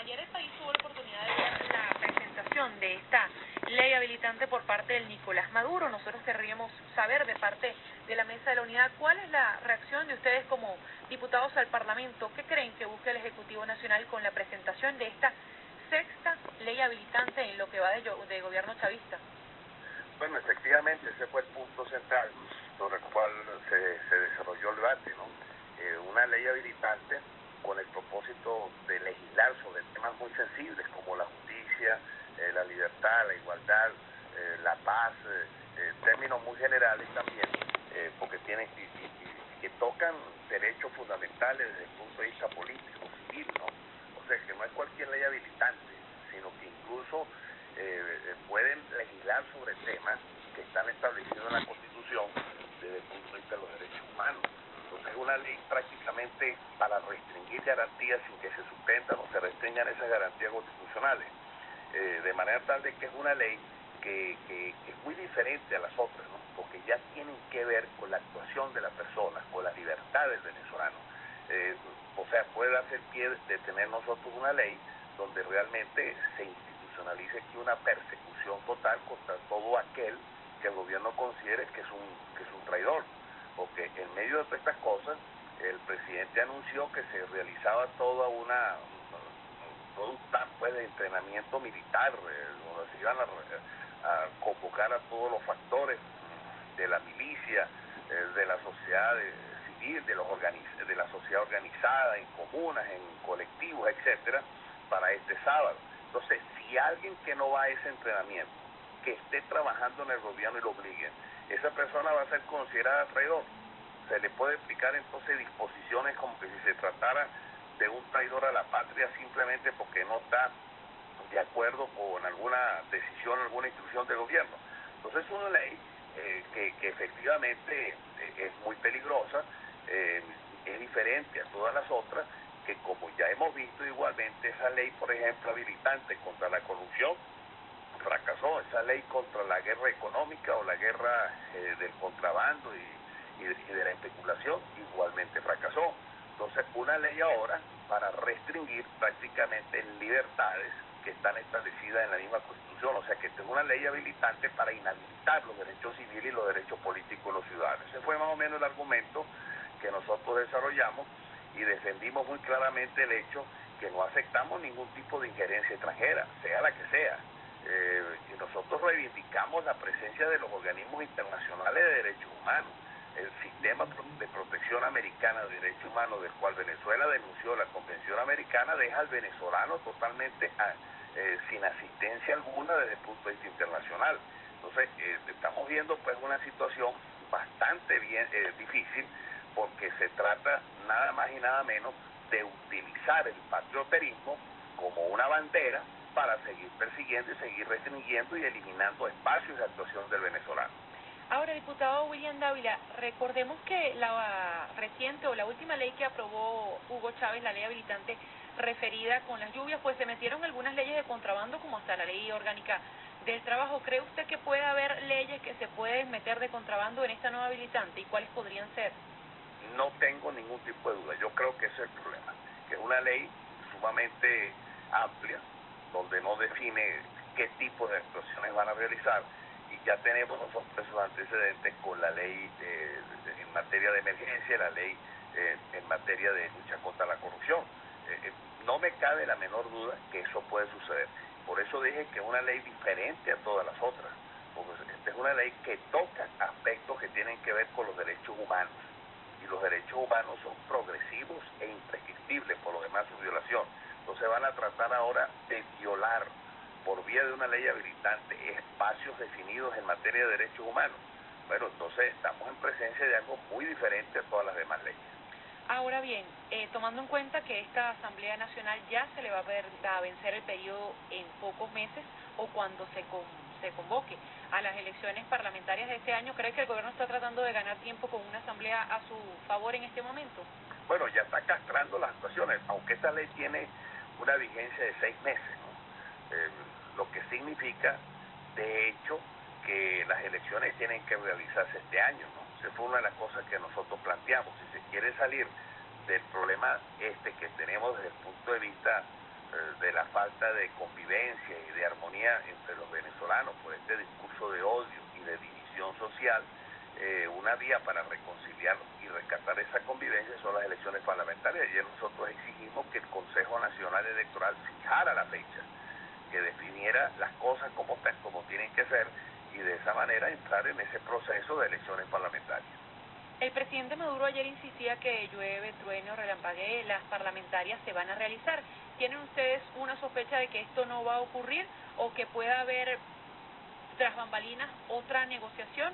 Ayer el país tuvo la oportunidad de ver la presentación de esta ley habilitante por parte del Nicolás Maduro. Nosotros querríamos saber de parte de la Mesa de la Unidad cuál es la reacción de ustedes como diputados al Parlamento. ¿Qué creen que busque el Ejecutivo Nacional con la presentación de esta sexta ley habilitante en lo que va de gobierno chavista? Bueno, efectivamente, ese fue el punto central sobre el cual se desarrolló el debate, ¿no? Una ley habilitante con el propósito de legislar sobre temas muy sensibles como la justicia, la libertad, la igualdad, la paz, términos muy generales también, porque tienen que tocan derechos fundamentales desde el punto de vista político, civil, ¿no? O sea, que no es cualquier ley habilitante, sino que incluso pueden legislar sobre temas que están establecidos en la Constitución desde el punto de vista de los derechos humanos. Entonces es una ley prácticamente para restringir garantías sin que se suspendan o se restringan esas garantías constitucionales, de manera tal de que es una ley que es muy diferente a las otras, ¿no? Porque ya tienen que ver con la actuación de la persona, con la libertad del venezolano. O sea, puede darse el pie de tener nosotros una ley donde realmente se institucionalice aquí una persecución total contra todo aquel que el gobierno considere que es un traidor, porque en medio de todas estas cosas el presidente anunció que se realizaba todo un plan pues, de entrenamiento militar, donde se iban a convocar a todos los factores de la milicia, de la sociedad civil, de la sociedad organizada, en comunas, en colectivos, etcétera, para este sábado. Entonces, si alguien que no va a ese entrenamiento, que esté trabajando en el gobierno y lo obliguen, esa persona va a ser considerada traidor. Se le puede aplicar entonces disposiciones como que si se tratara de un traidor a la patria simplemente porque no está de acuerdo con alguna decisión, alguna instrucción del gobierno. Entonces es una ley que efectivamente es muy peligrosa, es diferente a todas las otras, que como ya hemos visto igualmente, esa ley, por ejemplo, habilitante contra la corrupción, fracasó. Esa ley contra la guerra económica o la guerra del contrabando y de la especulación igualmente fracasó. Entonces, una ley ahora para restringir prácticamente libertades que están establecidas en la misma Constitución, o sea que es una ley habilitante para inhabilitar los derechos civiles y los derechos políticos de los ciudadanos. Ese fue más o menos el argumento que nosotros desarrollamos y defendimos muy claramente el hecho que no aceptamos ningún tipo de injerencia extranjera, sea la que sea. Y nosotros reivindicamos la presencia de los organismos internacionales de derechos humanos. El sistema de protección americana de derechos humanos, del cual Venezuela denunció la Convención Americana, deja al venezolano totalmente sin asistencia alguna desde el punto de vista internacional. Entonces, estamos viendo pues una situación bastante difícil, porque se trata nada más y nada menos de utilizar el patrioterismo como una bandera para seguir persiguiendo y seguir restringiendo y eliminando espacios de actuación del venezolano. Ahora, diputado William Dávila, recordemos que la reciente o la última ley que aprobó Hugo Chávez, la ley habilitante referida con las lluvias, pues se metieron algunas leyes de contrabando, como hasta la ley orgánica del trabajo. ¿Cree usted que puede haber leyes que se pueden meter de contrabando en esta nueva habilitante y cuáles podrían ser? No tengo ningún tipo de duda. Yo creo que ese es el problema, que es una ley sumamente amplia, donde no define qué tipo de actuaciones van a realizar, y ya tenemos nosotros esos antecedentes con la ley en materia de emergencia, la ley en materia de lucha contra la corrupción. No me cabe la menor duda que eso puede suceder. Por eso dije que es una ley diferente a todas las otras, porque esta es una ley que toca aspectos que tienen que ver con los derechos humanos, y los derechos humanos son progresivos e imprescriptibles, por lo demás su violación. Entonces van a tratar ahora de violar por vía de una ley habilitante espacios definidos en materia de derechos humanos. Bueno, entonces estamos en presencia de algo muy diferente a todas las demás leyes. Ahora bien, tomando en cuenta que esta Asamblea Nacional ya se le va a vencer el periodo en pocos meses o cuando se convoque a las elecciones parlamentarias de este año, ¿cree que el gobierno está tratando de ganar tiempo con una asamblea a su favor en este momento? Bueno, ya está castrando las actuaciones, aunque esta ley tiene una vigencia de 6 meses, ¿no? Lo que significa, de hecho, que las elecciones tienen que realizarse este año, ¿no? Esa fue una de las cosas que nosotros planteamos. Si se quiere salir del problema que tenemos desde el punto de vista de la falta de convivencia y de armonía entre los venezolanos por este discurso de odio y de división social, una vía para reconciliar y rescatar esa convivencia son las elecciones parlamentarias. Ayer nosotros exigimos que el Consejo Nacional Electoral fijara la fecha, que definiera las cosas como tienen que ser, y de esa manera entrar en ese proceso de elecciones parlamentarias. El presidente Maduro ayer insistía que llueve, truene o relampaguee, las parlamentarias se van a realizar. ¿Tienen ustedes una sospecha de que esto no va a ocurrir o que pueda haber tras bambalinas otra negociación?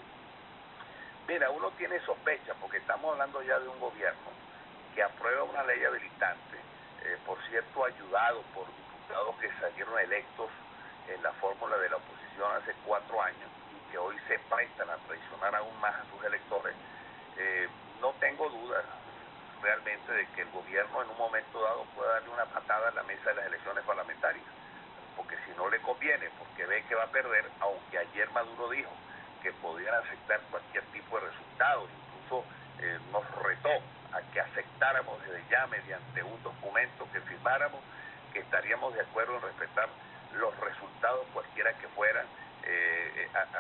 Mira, uno tiene sospecha porque estamos hablando ya de un gobierno que aprueba una ley habilitante, por cierto ayudado por diputados que salieron electos en la fórmula de la oposición hace 4 años y que hoy se prestan a traicionar aún más a sus electores. No tengo dudas realmente de que el gobierno en un momento dado pueda darle una patada a la mesa de las elecciones parlamentarias, porque si no le conviene, porque ve que va a perder, aunque ayer Maduro dijo que podían aceptar cualquier tipo de resultado, incluso nos retó a que aceptáramos desde ya mediante un documento que firmáramos que estaríamos de acuerdo en respetar los resultados cualquiera que fueran,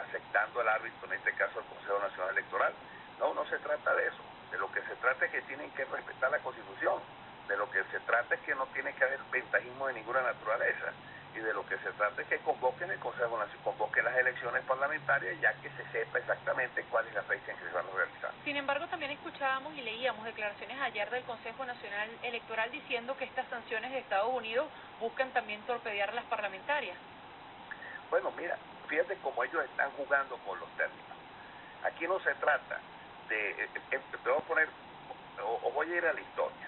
aceptando al árbitro, en este caso el Consejo Nacional Electoral. No se trata de eso. De lo que se trata es que tienen que respetar la Constitución. De lo que se trata es que no tiene que haber ventajismo de ninguna naturaleza. Y de lo que se trata es que convoquen el Consejo Nacional, convoquen las elecciones parlamentarias, ya que se sepa exactamente cuál es la fecha en que se van a realizar. Sin embargo, también escuchábamos y leíamos declaraciones ayer del Consejo Nacional Electoral diciendo que estas sanciones de Estados Unidos buscan también torpedear las parlamentarias. Bueno, mira, fíjate cómo ellos están jugando con los términos. Aquí no se trata te voy a poner, o voy a ir a la historia.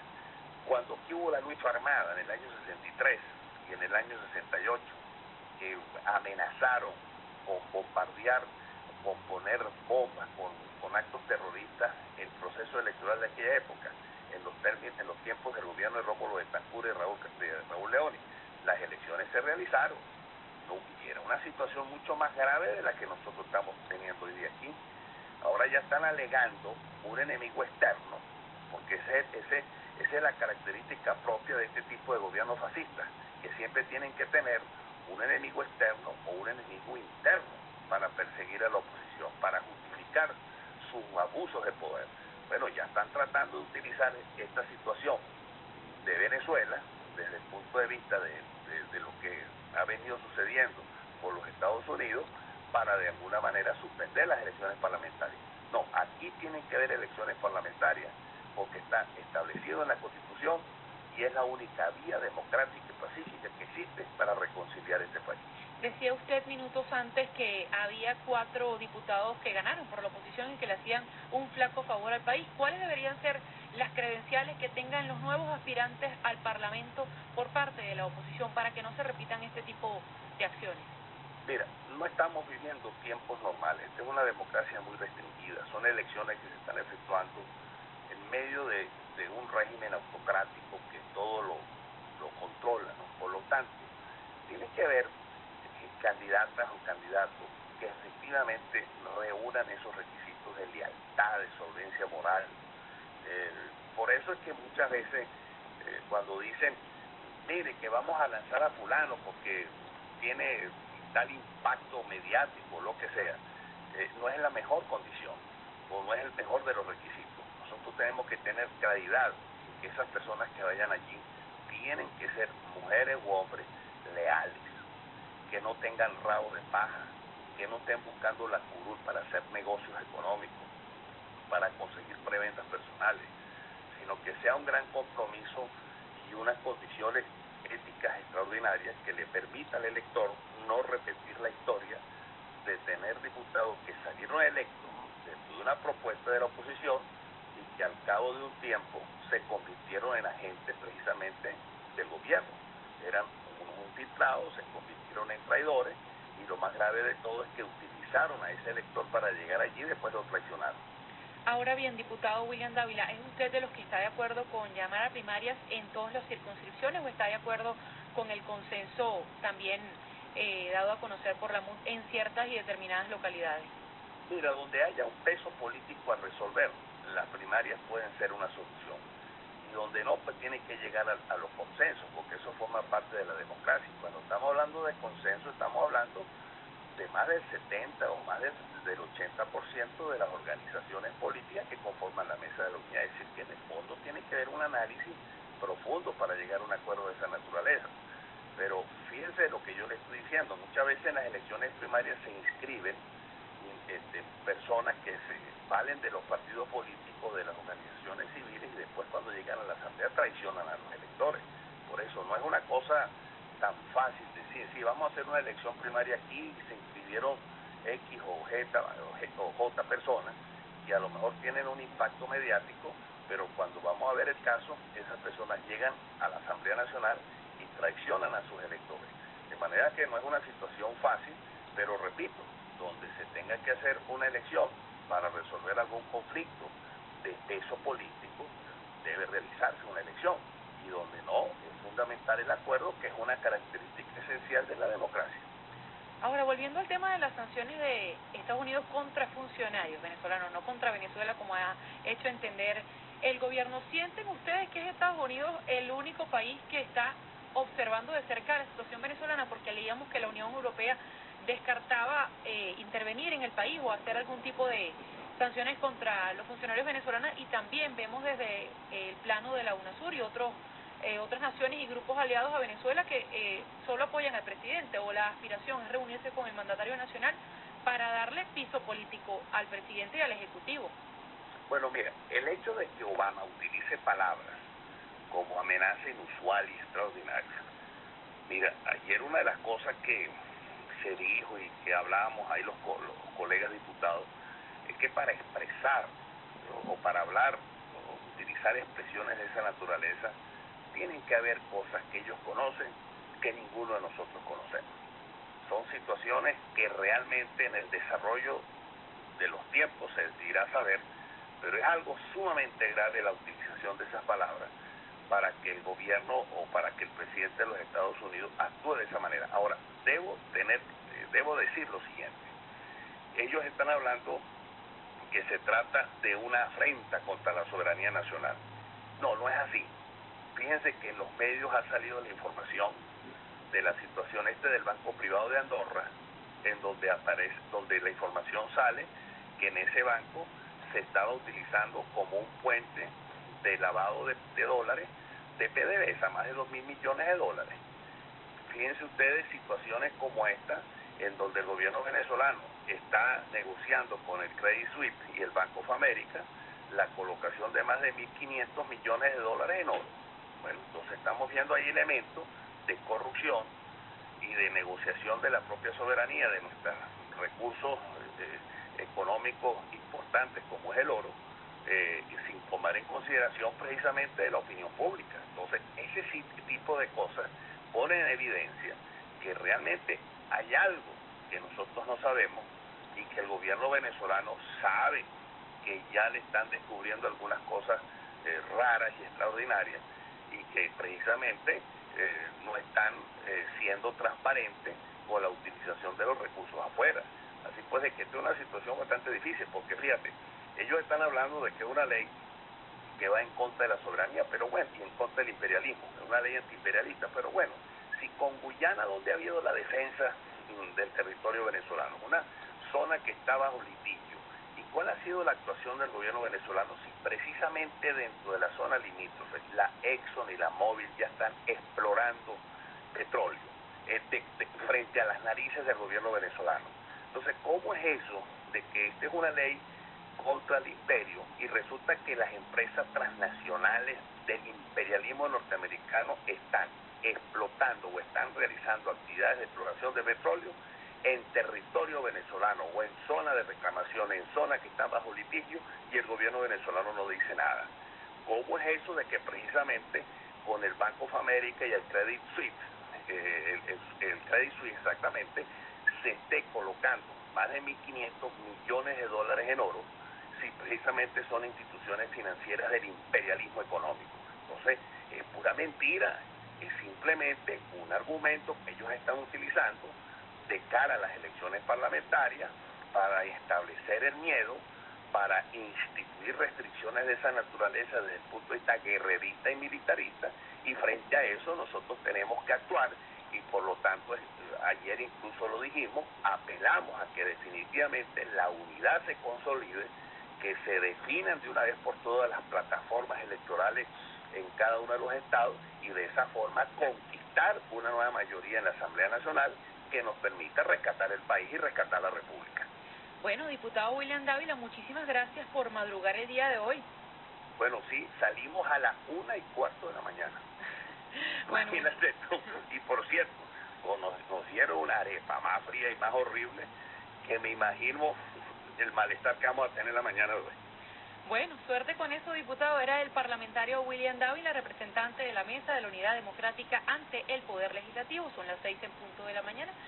Cuando aquí hubo la lucha armada en el año 63 y en el año 68, que amenazaron con bombardear, con poner bombas, con actos terroristas el proceso electoral de aquella época, en los tiempos del gobierno de Rómulo Betancourt y Raúl Leoni, las elecciones se realizaron. No hubiera una situación mucho más grave de la que nosotros estamos teniendo hoy día aquí. Ahora ya están alegando un enemigo externo, porque esa es la característica propia de este tipo de gobiernos fascistas, que siempre tienen que tener un enemigo externo o un enemigo interno para perseguir a la oposición, para justificar sus abusos de poder. Bueno, ya están tratando de utilizar esta situación de Venezuela desde el punto de vista de lo que ha venido sucediendo por los Estados Unidos, para de alguna manera suspender las elecciones parlamentarias. No, aquí tienen que haber elecciones parlamentarias porque está establecido en la Constitución y es la única vía democrática y pacífica que existe para reconciliar este país. Decía usted minutos antes que había 4 diputados que ganaron por la oposición y que le hacían un flaco favor al país. ¿Cuáles deberían ser las credenciales que tengan los nuevos aspirantes al Parlamento por parte de la oposición para que no se repitan este tipo de acciones? Mira, no estamos viviendo tiempos normales. Esta es una democracia muy restringida. Son elecciones que se están efectuando en medio de un régimen autocrático que todo lo controla, ¿no? Por lo tanto, tiene que haber candidatas o candidatos que efectivamente reúnan esos requisitos de lealtad, de solvencia moral. Por eso es que muchas veces cuando dicen, mire, que vamos a lanzar a fulano porque tiene tal impacto mediático, lo que sea, no es la mejor condición o no es el mejor de los requisitos. Nosotros tenemos que tener claridad que esas personas que vayan allí tienen que ser mujeres u hombres leales, que no tengan rabo de paja, que no estén buscando la curul para hacer negocios económicos, para conseguir prebendas personales, sino que sea un gran compromiso y unas condiciones éticas extraordinarias que le permita al elector no repetir la historia de tener diputados que salieron electos dentro de una propuesta de la oposición y que al cabo de un tiempo se convirtieron en agentes precisamente del gobierno. Eran unos infiltrados, se convirtieron en traidores y lo más grave de todo es que utilizaron a ese elector para llegar allí y después lo traicionaron. Ahora bien, diputado William Dávila, ¿es usted de los que está de acuerdo con llamar a primarias en todas las circunscripciones o está de acuerdo con el consenso también dado a conocer por la MUD en ciertas y determinadas localidades? Mira, donde haya un peso político a resolver, las primarias pueden ser una solución. donde no, pues tiene que llegar a los consensos, porque eso forma parte de la democracia. Cuando estamos hablando de consenso, estamos hablando de más del 70 o más del 80% de las organizaciones políticas que conforman la mesa de la unidad. Es decir, que en el fondo tiene que haber un análisis profundo para llegar a un acuerdo de esa naturaleza. Pero fíjense lo que yo le estoy diciendo, muchas veces en las elecciones primarias se inscriben personas que se valen de los partidos políticos, de las organizaciones civiles, y después cuando llegan a la asamblea traicionan a los electores. Por eso no es una cosa tan fácil decir, sí, vamos a hacer una elección primaria aquí, y se inscribieron X o J personas, que a lo mejor tienen un impacto mediático, pero cuando vamos a ver el caso, esas personas llegan a la Asamblea Nacional y traicionan a sus electores. De manera que no es una situación fácil, pero repito, donde se tenga que hacer una elección para resolver algún conflicto de peso político, debe realizarse una elección, y donde no, es fundamental el acuerdo, que es una característica esencial de la democracia. Ahora, volviendo al tema de las sanciones de Estados Unidos contra funcionarios venezolanos, no contra Venezuela, como ha hecho entender el gobierno, ¿sienten ustedes que es Estados Unidos el único país que está observando de cerca la situación venezolana? Porque leíamos que la Unión Europea descartaba intervenir en el país o hacer algún tipo de sanciones contra los funcionarios venezolanos, y también vemos desde el plano de la UNASUR y otras naciones y grupos aliados a Venezuela que solo apoyan al presidente, o la aspiración es reunirse con el mandatario nacional para darle piso político al presidente y al Ejecutivo. Bueno, mira, el hecho de que Obama utilice palabras como amenaza inusual y extraordinaria. Mira, ayer una de las cosas que se dijo y que hablábamos ahí los colegas diputados, es que para expresar o para hablar o utilizar expresiones de esa naturaleza, tienen que haber cosas que ellos conocen que ninguno de nosotros conocemos. Son situaciones que realmente en el desarrollo de los tiempos se dirá saber, pero es algo sumamente grave la utilización de esas palabras para que el gobierno o para que el presidente de los Estados Unidos actúe de esa manera. Ahora, debo decir lo siguiente. Ellos están hablando que se trata de una afrenta contra la soberanía nacional. No, no es así. Fíjense que en los medios ha salido la información de la situación del Banco Privado de Andorra, en donde la información sale que en ese banco se estaba utilizando como un puente de lavado de dólares, de PDVSA, más de 2.000 millones de dólares. Fíjense ustedes situaciones como esta, en donde el gobierno venezolano está negociando con el Credit Suisse y el Bank of America la colocación de más de 1.500 millones de dólares en oro. Bueno, entonces estamos viendo ahí elementos de corrupción y de negociación de la propia soberanía de nuestros recursos económicos importantes como es el oro, sin tomar en consideración precisamente la opinión pública. Entonces, ese tipo de cosas ponen en evidencia que realmente hay algo que nosotros no sabemos y que el gobierno venezolano sabe que ya le están descubriendo algunas cosas raras y extraordinarias, y que precisamente no están siendo transparentes con la utilización de los recursos afuera. Así pues, de que esta es una situación bastante difícil, porque fíjate, ellos están hablando de que es una ley que va en contra de la soberanía, pero bueno, y en contra del imperialismo, es una ley antiimperialista, pero bueno, si con Guyana, donde ha habido la defensa del territorio venezolano, una zona que está bajo litigio, ¿y cuál ha sido la actuación del gobierno venezolano? Si precisamente dentro de la zona limítrofe, la Exxon y la Mobil ya están explorando petróleo frente a las narices del gobierno venezolano. Entonces, ¿cómo es eso de que esta es una ley contra el imperio y resulta que las empresas transnacionales del imperialismo norteamericano están explotando o están realizando actividades de exploración de petróleo en territorio venezolano o en zona de reclamación, en zonas que están bajo litigio, y el gobierno venezolano no dice nada? ¿Cómo es eso de que precisamente con el Bank of America y el Credit Suisse, el Credit Suisse exactamente, se esté colocando más de 1.500 millones de dólares en oro, si precisamente son instituciones financieras del imperialismo económico? Entonces, es pura mentira, es simplemente un argumento que ellos están utilizando de cara a las elecciones parlamentarias para establecer el miedo para instituir restricciones de esa naturaleza desde el punto de vista guerrerista y militarista, y frente a eso nosotros tenemos que actuar, y por lo tanto ayer incluso lo dijimos, apelamos a que definitivamente la unidad se consolide, que se definan de una vez por todas las plataformas electorales en cada uno de los estados, y de esa forma conquistar una nueva mayoría en la Asamblea Nacional que nos permita rescatar el país y rescatar la República. Bueno, diputado William Dávila, muchísimas gracias por madrugar el día de hoy. Bueno, sí, salimos a las 1:15 de la mañana. Bueno. Imagínate tú. Y por cierto, nos dieron una arepa más fría y más horrible que me imagino el malestar que vamos a tener la mañana de hoy. Bueno, suerte con eso, diputado. Era el parlamentario William Dávila, representante de la Mesa de la Unidad Democrática ante el Poder Legislativo. Son las 6:00 de la mañana.